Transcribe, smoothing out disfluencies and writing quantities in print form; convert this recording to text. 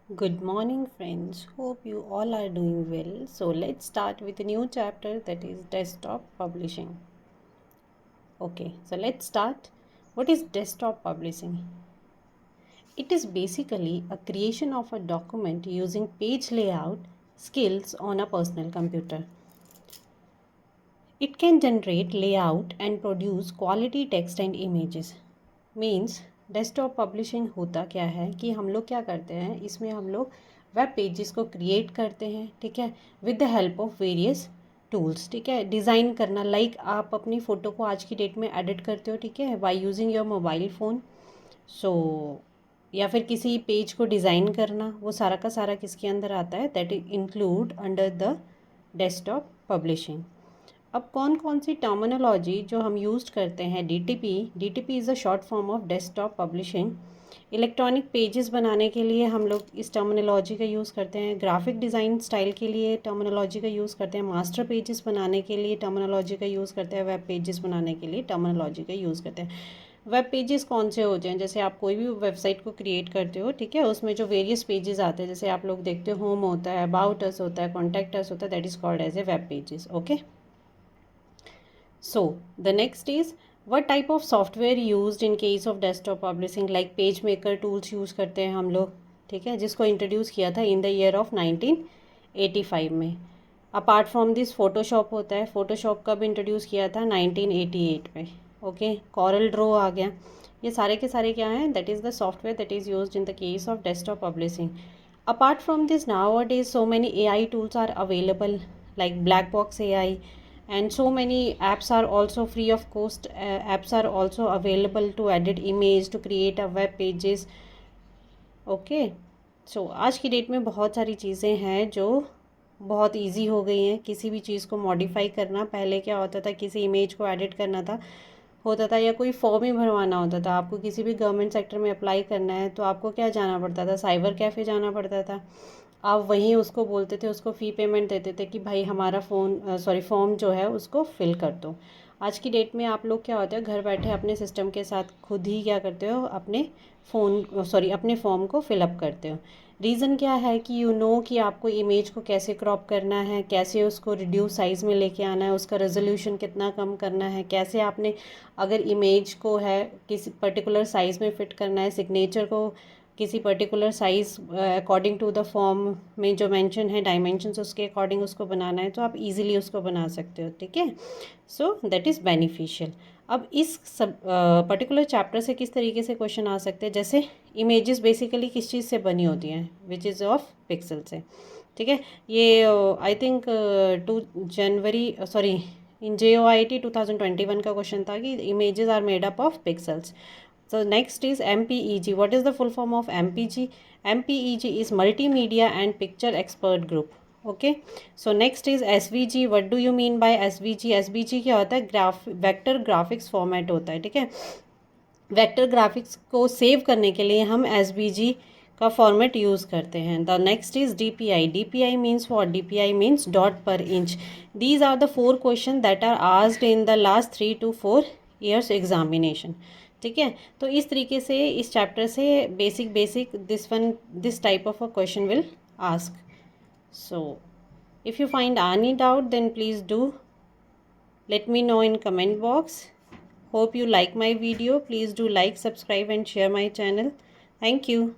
Good morning, friends. Hope you all are doing well. So, let's start with a new chapter, that is desktop publishing. Okay, so let's start. What is desktop publishing? It is basically a creation of a document using page layout skills on a personal computer. It can generate layout and produce quality text and images. Means desktop publishing होता क्या है कि हम लोग क्या करते हैं, इसमें हम लोग वेब पेजेस को क्रिएट करते हैं, ठीक है, with the help of various tools, ठीक है। डिज़ाइन करना, लाइक आप अपनी फ़ोटो को आज की डेट में एडिट करते हो, ठीक है, by using your mobile phone. So या फिर किसी पेज को डिज़ाइन करना, वो सारा का सारा किसके अंदर आता है, that is include under the desktop publishing. अब कौन कौन सी टर्मिनोलॉजी जो हम यूज़ करते हैं, DTP is a short form of desktop publishing. Electronic pages बनाने के लिए हम लोग इस टर्मिनोलॉजी का यूज़ करते हैं। ग्राफिक डिज़ाइन स्टाइल के लिए टर्मिनोलॉजी का यूज़ करते हैं। मास्टर पेजेस बनाने के लिए टर्मिनोलॉजी का यूज़ करते हैं। वेब पेजेस बनाने के लिए टर्मिनोलॉजी का यूज़ करते हैं। वेब पेजेस कौन से होते हैं, जैसे आप कोई भी वेबसाइट को क्रिएट करते हो, ठीक है, उसमें जो वेरियस पेजेस आते हैं, जैसे आप लोग देखते हो होम होता है, अबाउट अस होता है, कॉन्टैक्ट अस होता है, that is called as a web pages. Okay, so the next is what type of software used in case of desktop publishing, like page maker tools use करते हैं हम लोग, ठीक है, जिसको इंट्रोड्यूस किया था इन द ईयर ऑफ 1985 में। अपार्ट फ्रॉम दिस फोटोशॉप होता है, फोटोशॉप कब इंट्रोड्यूस किया था, 1988 में। ओके, कॉरल ड्रो आ गया। ये सारे के सारे क्या हैं, that is the software that is used in the case of desktop publishing. Apart from this nowadays so many AI tools are available, like black box AI, and so many apps are also free of cost. Apps are also available to edit image, to create a web pages. Okay, so आज की date में बहुत सारी चीज़ें हैं जो बहुत easy हो गई हैं। किसी भी चीज़ को मॉडिफाई करना, पहले क्या होता था, किसी इमेज को एडिट करना था होता था, या कोई फॉर्म ही भरवाना होता था, आपको किसी भी गवर्नमेंट सेक्टर में अप्लाई करना है तो आपको क्या जाना पड़ता था, साइबर कैफ़े जाना पड़ता था। आप वहीं उसको बोलते थे, उसको फ़ी पेमेंट देते थे कि भाई हमारा फॉर्म जो है उसको फिल कर दो। आज की डेट में आप लोग क्या होता है, घर बैठे अपने सिस्टम के साथ खुद ही क्या करते हो, अपने फॉर्म को फिलअप करते हो। रीज़न क्या है कि कि आपको इमेज को कैसे क्रॉप करना है, कैसे उसको रिड्यूस साइज़ में लेके आना है, उसका रेजोल्यूशन कितना कम करना है, कैसे आपने अगर इमेज को है किसी पर्टिकुलर साइज़ में फ़िट करना है, सिग्नेचर को किसी particular size according to the form में जो मेंशन है डायमेंशंस, उसके अकॉर्डिंग उसको बनाना है, तो आप इजीली उसको बना सकते हो, ठीक है। So that is beneficial. अब इस सब पर्टिकुलर चैप्टर से किस तरीके से क्वेश्चन आ सकते हैं, जैसे इमेजेस बेसिकली किस चीज़ से बनी होती हैं, विच इज़ ऑफ पिक्सल से, ठीक है। ये I think 2 January in JOIT 2021 का क्वेश्चन था कि images are made up of pixels. So next is MPEG. What is the full form of MPG? MPEG is Multimedia and Picture Expert Group. Okay. So next is SVG. What do you mean by SVG? SVG क्या होता है, vector graphics format होता है, ठीक है। Vector graphics को save करने के लिए हम SVG का फॉर्मेट यूज़ करते हैं। The next is DPI. DPI means what, DPI means dot per inch. These are the 4 question that are asked in the last 3 to 4 years examination, ठीक है। तो इस तरीके से इस चैप्टर से basic this type of a question will ask. So if you find any doubt then please do let me know in comment box. Hope you like my video. Please do like, subscribe and share my channel. Thank you.